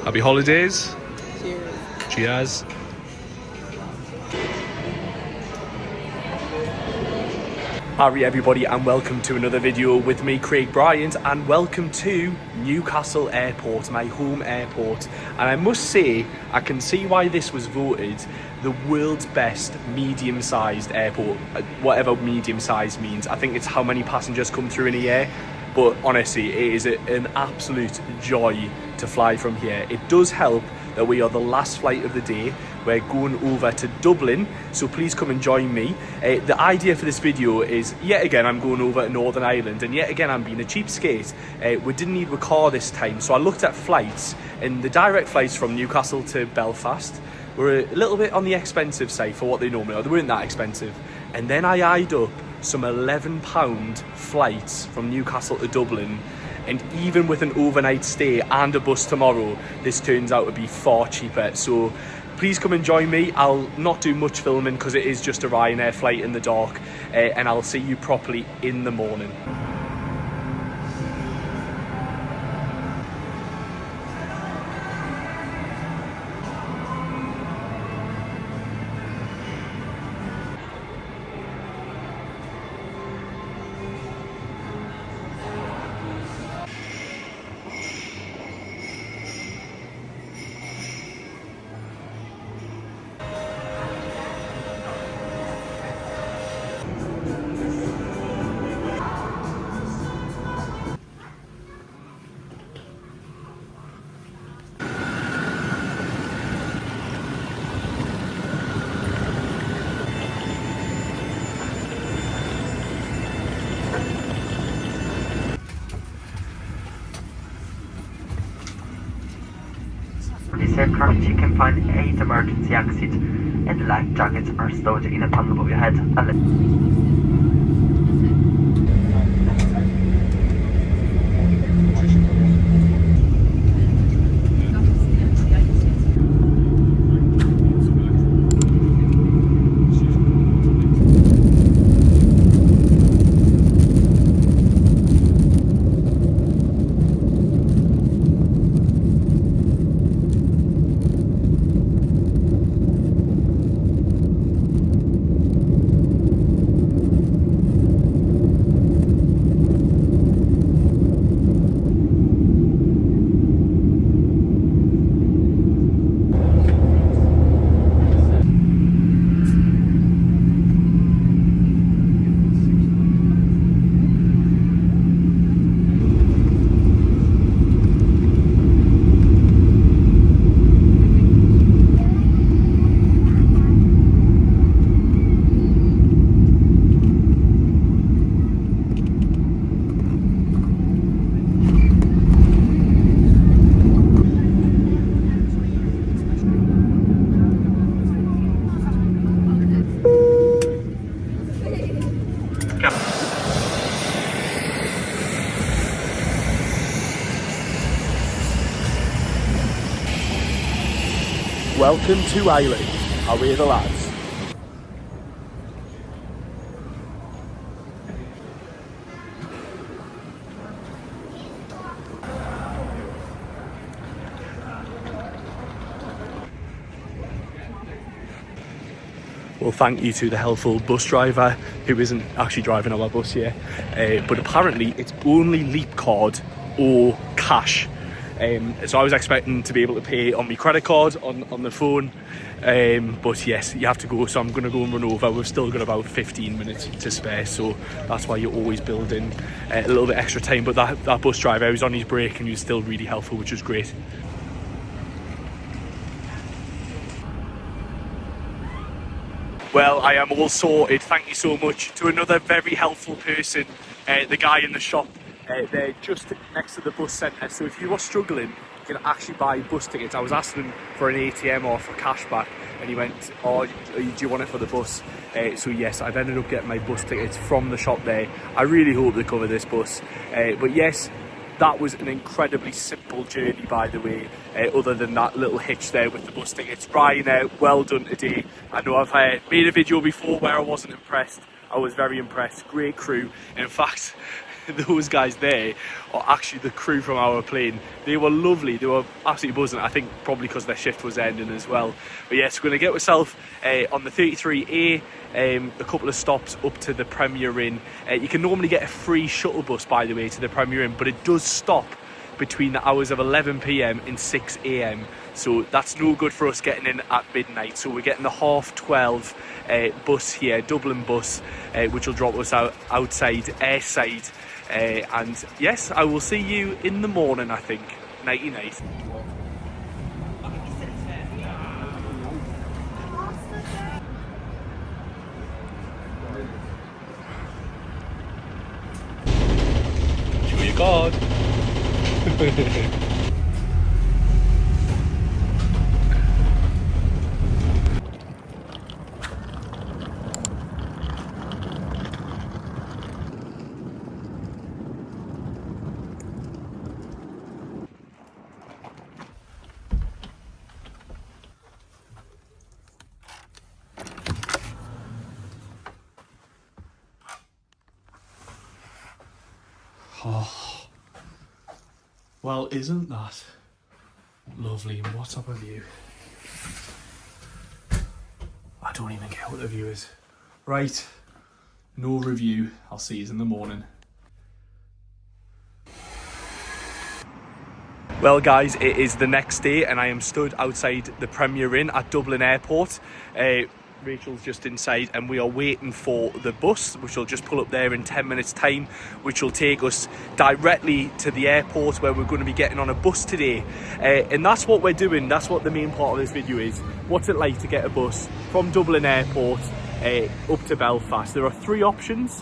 Happy holidays. Cheers. Cheers. Howdy everybody, and welcome to another video with me, Craig Bryant, and welcome to Newcastle Airport, my home airport. And I must say, I can see why this was voted the world's best medium-sized airport, whatever medium-sized means. I think it's how many passengers come through in a year, but honestly, it is an absolute joy to fly from here. It does help that we are the last flight of the day. We're going over to Dublin, so please come and join me. The idea for this video is, yet again, I'm going over to Northern Ireland, and yet again, I'm being a cheapskate. We didn't need a car this time, so I looked at flights, and the direct flights from Newcastle to Belfast were a little bit on the expensive side for what they normally are. They weren't that expensive. And then I eyed up some £11 flights from Newcastle to Dublin, and even with an overnight stay and a bus tomorrow, this turns out to be far cheaper. So please come and join me. I'll not do much filming because it is just a Ryanair flight in the dark, and I'll see you properly in the morning. For this aircraft, you can find 8 emergency exits, and the life jackets are stowed in a panel above your head. Welcome to Ireland. How are the lads? Well, thank you to the helpful bus driver who isn't actually driving our bus here, but apparently it's only Leap card or cash. So I was expecting to be able to pay on my credit card on the phone, but yes, you have to go, so I'm going to go and run over. We've still got about 15 minutes to spare, so that's why you always build in a little bit extra time. But that bus driver was on his break and he was still really helpful, which was great. Well, I am all sorted. Thank you so much to another very helpful person, the guy in the shop. They're just next to the bus centre, so if you are struggling, you can actually buy bus tickets. I was asking him for an ATM or for cash back, and he went, oh, do you want it for the bus? So yes, I've ended up getting my bus tickets from the shop there. I really hope they cover this bus. But yes, that was an incredibly simple journey, by the way, other than that little hitch there with the bus tickets. Ryanair, well done today. I know I've made a video before where I wasn't impressed. I was very impressed. Great crew. In fact, those guys there are actually the crew from our plane. They were lovely, they were absolutely buzzing. I think probably because their shift was ending as well. But yes, we're going to get ourselves on the 33A, a couple of stops up to the Premier Inn. You can normally get a free shuttle bus, by the way, to the Premier Inn, but it does stop between the hours of 11 p.m. and 6 a.m. So that's no good for us getting in at midnight. So we're getting the 12:30 bus here, Dublin bus, which will drop us outside airside. And yes, I will see you in the morning, I think. Nighty night. Show your God. Oh, well, isn't that lovely? And what's up with you? I don't even care what the view is. Right, no review. I'll see you in the morning. Well guys, it is the next day and I am stood outside the Premier Inn at Dublin Airport. Rachel's just inside and we are waiting for the bus, which will just pull up there in 10 minutes time, which will take us directly to the airport where we're going to be getting on a bus today. And that's what we're doing. That's what the main part of this video is. What's it like to get a bus from Dublin Airport up to Belfast? There are three options.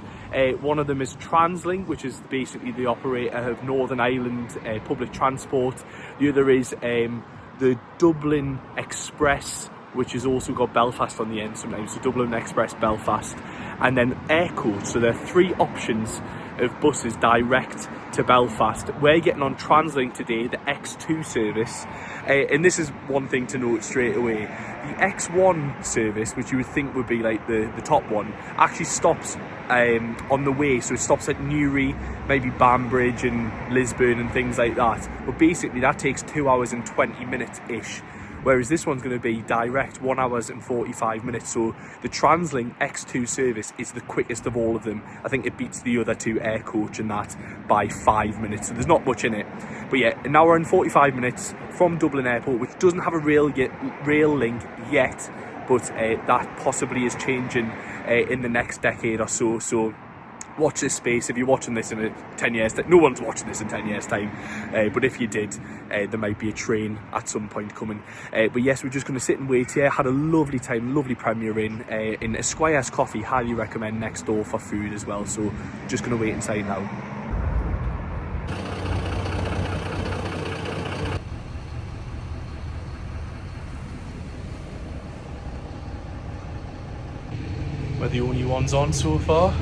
One of them is Translink, which is basically the operator of Northern Ireland public transport. The other is the Dublin Express, which has also got Belfast on the end sometimes, so Dublin Express Belfast, and then Aircoach. So there are three options of buses direct to Belfast. We're getting on Translink today, the X2 service, and this is one thing to note straight away. The X1 service, which you would think would be like the top one, actually stops on the way, so it stops at Newry, maybe Banbridge and Lisburn and things like that, but basically that takes 2 hours and 20 minutes ish. Whereas this one's going to be direct 1 hour and 45 minutes. So the Translink X2 service is the quickest of all of them. I think it beats the other two, Aircoach and that, by 5 minutes. So there's not much in it. But yeah, an hour and 45 minutes from Dublin Airport, which doesn't have a rail link yet, but that possibly is changing in the next decade or so. So watch this space. If you're watching this in 10 years time, no one's watching this in 10 years time, but if you did, there might be a train at some point coming. But yes, we're just going to sit and wait here. Had a lovely time, lovely Premier Inn, in Esquire's Coffee, highly recommend, next door for food as well. So just going to wait inside now. We're the only ones on so far.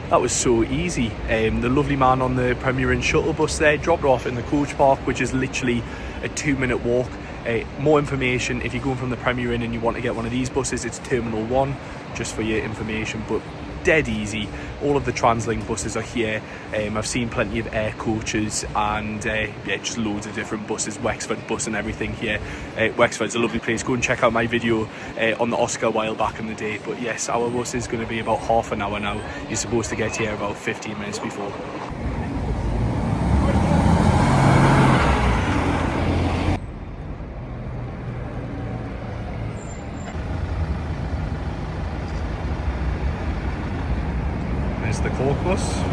That was so easy. The lovely man on the Premier Inn shuttle bus there dropped her off in the coach park, which is literally a 2-minute walk. More information, if you're going from the Premier Inn and you want to get one of these buses, it's Terminal 1, just for your information, but dead easy. All of the Translink buses are here. I've seen plenty of Aircoaches and yeah, just loads of different buses, Wexford bus and everything here. Wexford's a lovely place. Go and check out my video on the Oscar a while back in the day. But yes, our bus is going to be about half an hour now. You're supposed to get here about 15 minutes before. There's the Cork bus.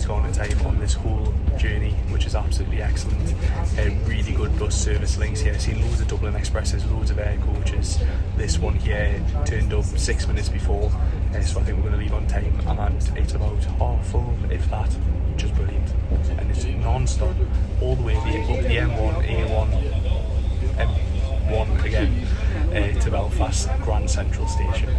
amount of time on this whole journey, which is absolutely excellent. Really good bus service links here. Seen loads of Dublin Expresses, loads of air coaches. This one here turned up 6 minutes before, so I think we're going to leave on time, and it's about half full, if that, which is brilliant. And it's non-stop all the way up the M1, A1, M1 again, to Belfast Grand Central Station.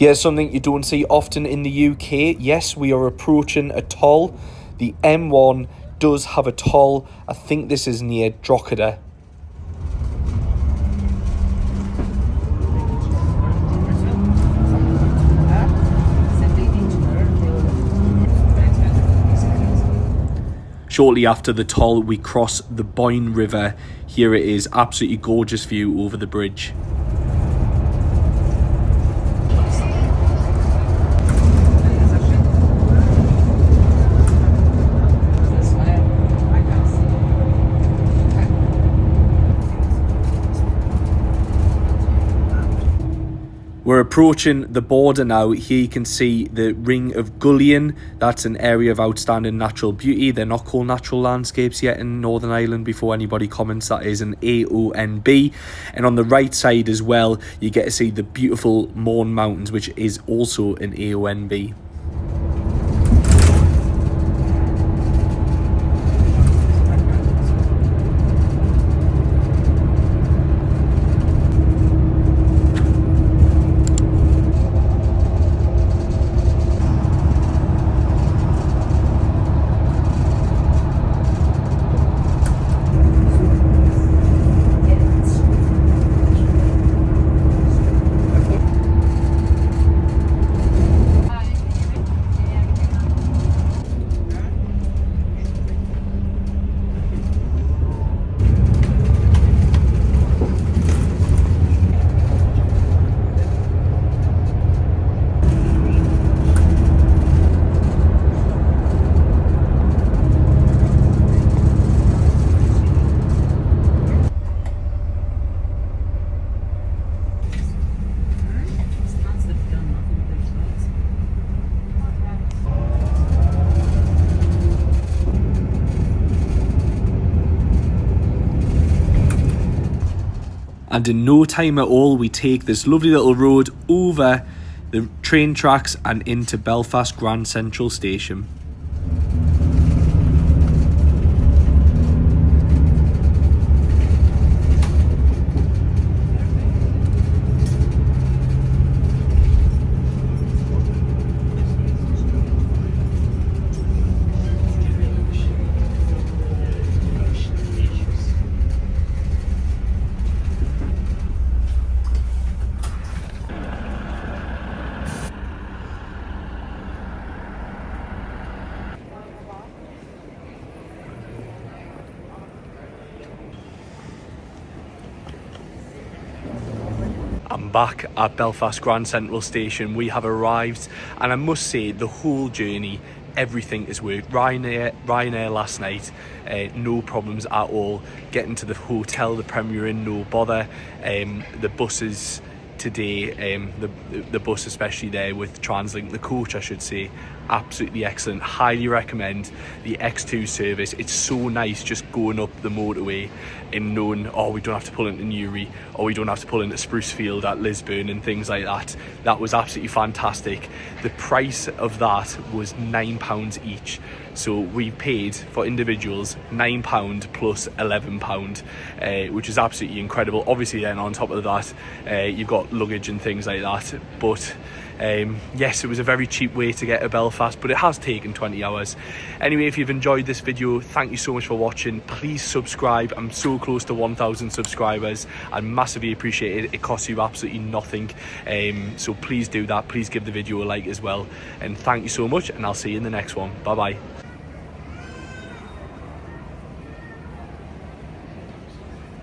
Here's something you don't see often in the UK. Yes, we are approaching a toll. The M1 does have a toll. I think this is near Drogheda. Shortly after the toll, we cross the Boyne River. Here it is, absolutely gorgeous view over the bridge. We're approaching the border now. Here you can see the Ring of Gullion. That's an area of outstanding natural beauty. They're not called natural landscapes yet in Northern Ireland. Before anybody comments, that is an AONB. And on the right side as well, you get to see the beautiful Mourne Mountains, which is also an AONB. And in no time at all, we take this lovely little road over the train tracks and into Belfast Grand Central Station. I'm back at Belfast Grand Central Station. We have arrived, and I must say the whole journey, everything has worked. Ryanair last night, no problems at all. Getting to the hotel, the Premier Inn, no bother. The buses today. The bus, especially there with Translink, the coach I should say, absolutely excellent. Highly recommend the X2 service. It's so nice just going up the motorway and knowing, oh, we don't have to pull into Newry, or we don't have to pull into Sprucefield at Lisbon and things like that. That was absolutely fantastic. The price of that was £9 each. So we paid for individuals £9 plus £11, which is absolutely incredible. Obviously then on top of that, you've got luggage and things like that. But yes, it was a very cheap way to get to Belfast, but it has taken 20 hours. Anyway, if you've enjoyed this video, thank you so much for watching. Please subscribe. I'm so close to 1,000 subscribers. I massively appreciate it. It costs you absolutely nothing. So please do that. Please give the video a like as well. And thank you so much, and I'll see you in the next one. Bye bye.